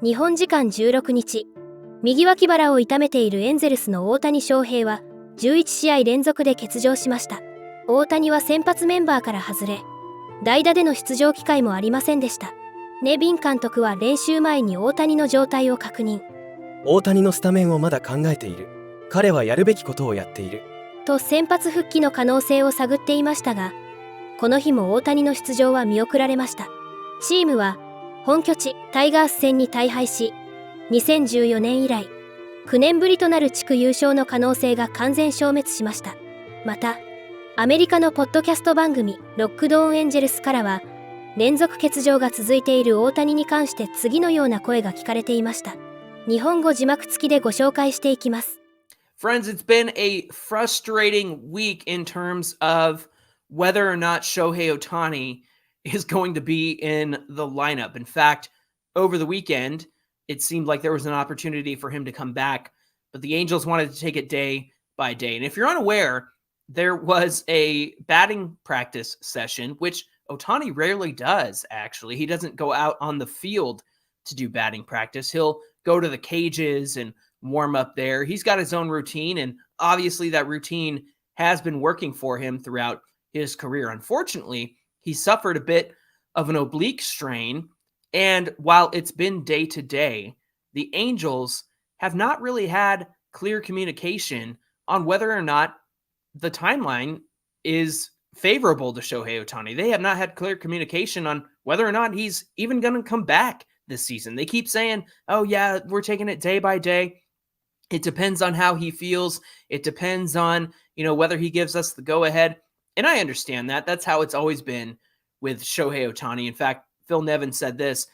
日本時間16日、右脇腹を痛めているエンゼルスの大谷翔平は11試合連続で欠場しました。大谷は先発メンバーから外れ、代打での出場機会もありませんでした。ネビン監督は練習前に大谷の状態を確認。大谷のスタメンをまだ考えている。彼はやるべきことをやっている。と先発復帰の可能性を探っていましたが、この日も大谷の出場は見送られました。チームは本拠地タイガース戦に大敗し、2014年以来9年ぶりとなる地区優勝の可能性が完全消滅しました。また、アメリカのポッドキャスト番組ロックドーンエンジェルスからは、連続欠場が続いている大谷に関して次のような声が聞かれていました。日本語字幕付きでご紹介していきます。Friends, it's been a frustrating week in terms of whether or not Shohei Ohtani is going to be in the lineup. In fact, over the weekend, it seemed like there was an opportunity for him to come back, but the Angels wanted to take it day by day. And if you're unaware, there was a batting practice session, which Ohtani rarely does, actually. He doesn't go out on the field to do batting practice. He'll go to the cages and warm up there. He's got his own routine, and obviously that routine has been working for him throughout his career. Unfortunately, he suffered a bit of an oblique strain, and while it's been day to day, the Angels have not really had clear communication on whether or not the timeline is favorable to Shohei Ohtani. They have not had clear communication on whether or not he's even going to come back this season. They keep saying, oh yeah, we're taking it day by day. It depends on how he feels. It depends on, whether he gives us the go-ahead. And I understand that. That's how it's always been with Shohei Ohtani. In fact, Phil Nevin said this.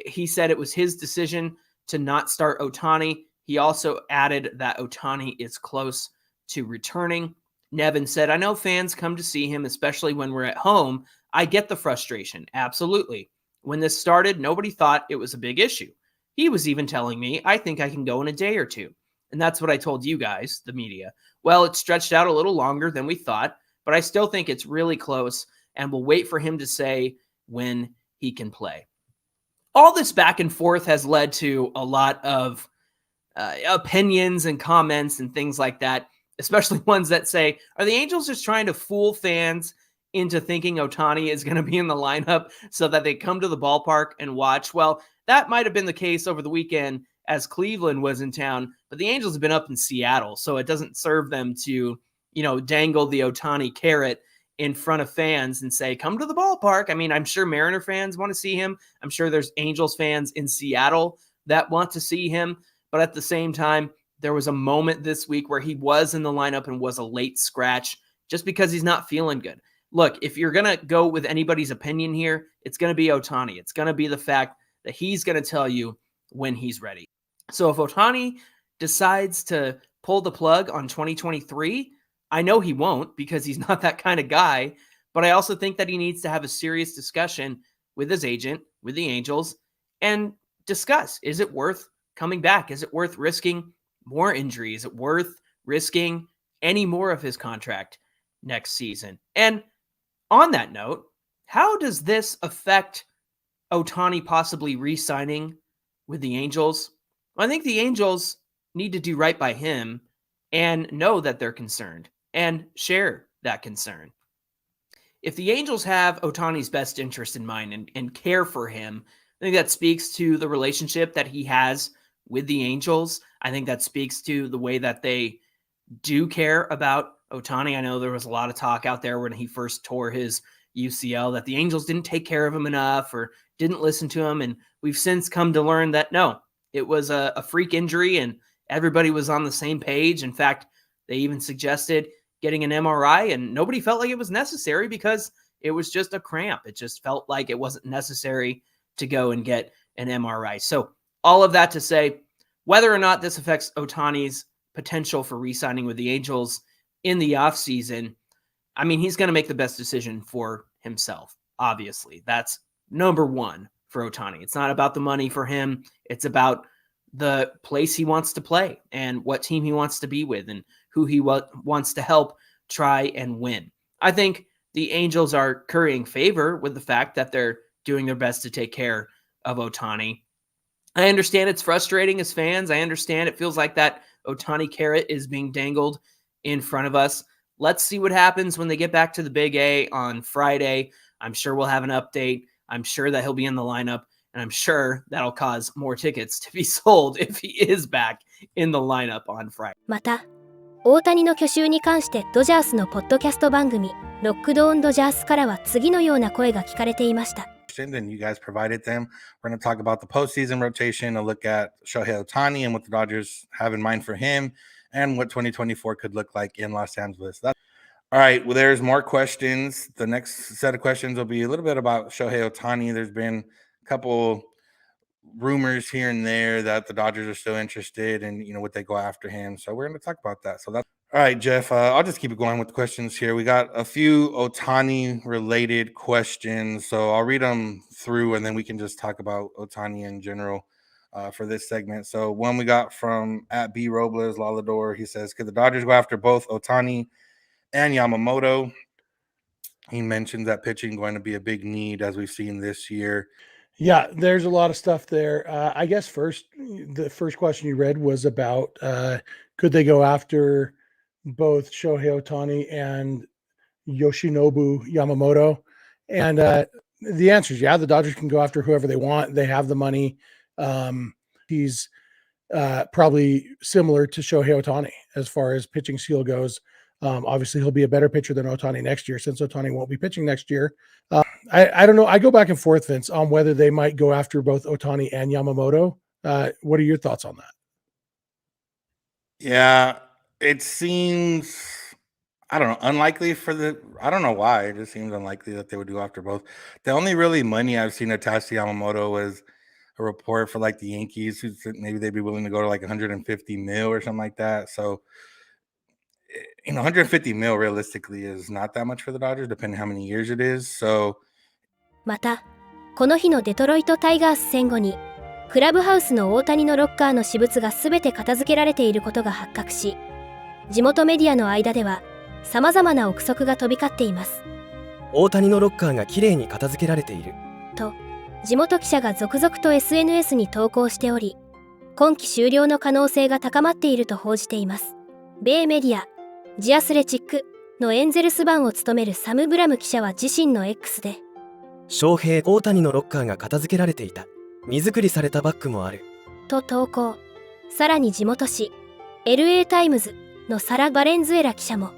He said it was his decision to not start Ohtani. He also added that Ohtani is close to returning. Nevin said, I know fans come to see him, especially when we're at home. I get the frustration. Absolutely. When this started, nobody thought it was a big issue. He was even telling me, I think I can go in a day or two. And that's what I told you guys, the media. Well, it stretched out a little longer than we thought, but I still think it's really close, and we'll wait for him to say when he can play. All this back and forth has led to a lot of opinions and comments and things like that, especially ones that say, are the Angels just trying to fool fans into thinking Ohtani is going to be in the lineup so that they come to the ballpark and watch? Well, that might have been the case over the weekend as Cleveland was in town, but the Angels have been up in Seattle, so it doesn't serve them to, dangle the Ohtani carrot in front of fans and say, come to the ballpark. I mean, I'm sure Mariner fans want to see him. I'm sure there's Angels fans in Seattle that want to see him, but at the same time, there was a moment this week where he was in the lineup and was a late scratch just because he's not feeling good. Look, if you're going to go with anybody's opinion here, it's going to be Ohtani. It's going to be the fact that he's going to tell you when he's ready. So if Ohtani decides to pull the plug on 2023, I know he won't because he's not that kind of guy, but I also think that he needs to have a serious discussion with his agent, with the Angels, and discuss, is it worth coming back? Is it worth risking more injury? Is it worth risking any more of his contract next season? And on that note, how does this affect Ohtani possibly re-signing with the Angels? I think the Angels need to do right by him and know that they're concerned and share that concern. If the Angels have Ohtani's best interest in mind and care for him, I think that speaks to the relationship that he has with the Angels. I think that speaks to the way that they do care about Ohtani. I know there was a lot of talk out there when he first tore his UCL that the Angels didn't take care of him enough or didn't listen to him. And we've since come to learn that no, it was a freak injury and everybody was on the same page. In fact, they even suggested getting an MRI and nobody felt like it was necessary because it was just a cramp. It just felt like it wasn't necessary to go and get an MRI. So all of that to say, whether or not this affects Ohtani's potential for re-signing with the Angels in the offseason, I mean, he's going to make the best decision for himself. Obviously, that's number one for Ohtani. It's not about the money for him. It's about the place he wants to play and what team he wants to be with and who he wants to help try and win. I think the Angels are currying favor with the fact that they're doing their best to take care of Ohtani. I understand it's frustrating as fans. I understand it feels like that Ohtani carrot is being dangled in front of us. Let's see what happens when they get back to the Big A on Friday. I'm sure we'll have an update. I'm sure that he'll be in the lineup, and I'm sure that'll cause more tickets to be sold if he is back in the lineup on Friday. また、大谷の去就に関してドジャースのポッドキャスト番組ロックドオンドジャースからは次のような声が聞かれていました。And you guys provided them. We're going to talk about the postseason rotation, a look at Shohei Ohtani and what the Dodgers have in mind for him, and what 2024 could look like in Los Angeles. All right, well, there's more questions. The next set of questions will be a little bit about Shohei Ohtani. There's been a couple rumors here and there that the Dodgers are still interested in, would they go after him? So we're going to talk about that. So that's all right, Jeff. I'll just keep it going with the questions here. We got a few Ohtani-related questions, so I'll read them through, and then we can just talk about Ohtani in general for this segment. So one we got from at B Robles Lalador. He says, could the Dodgers go after both Ohtani and Yamamoto? He mentioned that pitching going to be a big need as we've seen this year. Yeah, there's a lot of stuff there. I guess the first question you read was about could they go after both Shohei Ohtani and Yoshinobu Yamamoto? And the answer is yeah, the Dodgers can go after whoever they want. They have the money. He's probably similar to Shohei Ohtani as far as pitching skill goes. Obviously, he'll be a better pitcher than Ohtani next year since Ohtani won't be pitching next year. I don't know. I go back and forth, Vince, on whether they might go after both Ohtani and Yamamoto. What are your thoughts on that? Yeah, it seems, I don't know, unlikely I don't know why. It just seems unlikely that they would go after both. The only really money I've seen attached to Yamamoto was a report for like the Yankees, who said maybe they'd be willing to go to like 150 mil or something like that. So, 150 mil realistically is not that much for the Dodgers, depending how many years it is. So, また、この日のデトロイトタイガース戦後に、クラブハウスの大谷のロッカーの私物がすべて片付けられていることが発覚し、地元メディアの間では様々な憶測が飛び交っています。大谷のロッカーがきれいに片付けられていると、地元記者が続々と SNS に投稿しており、今季終了の可能性が高まっていると報じています。米メディア、ジアスレチックのエンゼルス版を務めるサム・ブラム記者は自身の X で、翔平大谷のロッカーが片付けられていた。荷造りされたバッグもある。と投稿。さらに地元紙、LA タイムズのサラ・バレンズエラ記者も、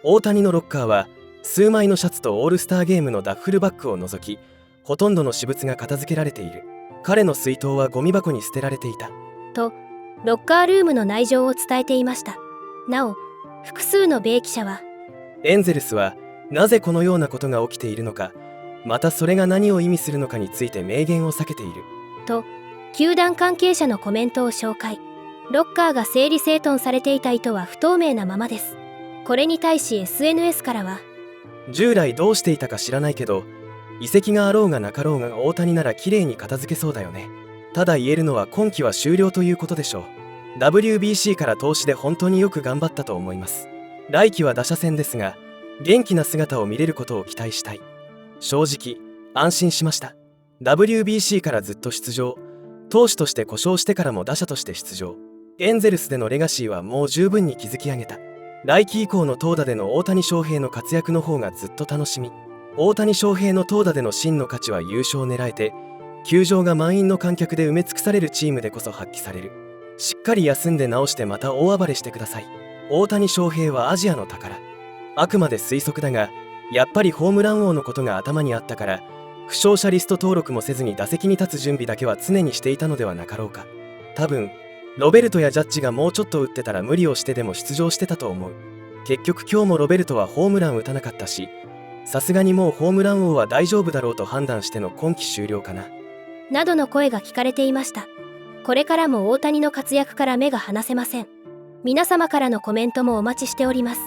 大谷のロッカーは数枚のシャツとオールスターゲームのダッフルバッグを除き、ほとんどの私物が片付けられている。彼の水筒はゴミ箱に捨てられていた。と、ロッカールームの内情を伝えていました。なお、複数の米記者は、エンゼルスはなぜこのようなことが起きているのか、またそれが何を意味するのかについて明言を避けている。と、球団関係者のコメントを紹介。ロッカーが整理整頓されていた意図は不透明なままです。これに対し SNS からは、従来どうしていたか知らないけど、移籍があろうがなかろうが大谷なら綺麗に片付けそうだよね。ただ言えるのは今季は終了ということでしょう。WBC から投資で本当によく頑張ったと思います。来季は打者戦ですが、元気な姿を見れることを期待したい。正直、安心しました。WBC からずっと出場。投手として故障してからも打者として出場。エンゼルスでのレガシーはもう十分に築き上げた。来季以降の投打での大谷翔平の活躍の方がずっと楽しみ。大谷翔平の投打での真の価値は優勝を狙えて、球場が満員の観客で埋め尽くされるチームでこそ発揮される。しっかり休んで治してまた大暴れしてください。大谷翔平はアジアの宝。あくまで推測だが、やっぱりホームラン王のことが頭にあったから、負傷者リスト登録もせずに打席に立つ準備だけは常にしていたのではなかろうか。多分ロベルトやジャッジがもうちょっと打ってたら無理をしてでも出場してたと思う。結局今日もロベルトはホームラン打たなかったし、さすがにもうホームラン王は大丈夫だろうと判断しての今季終了かな。などの声が聞かれていました。これからも大谷の活躍から目が離せません。皆様からのコメントもお待ちしております。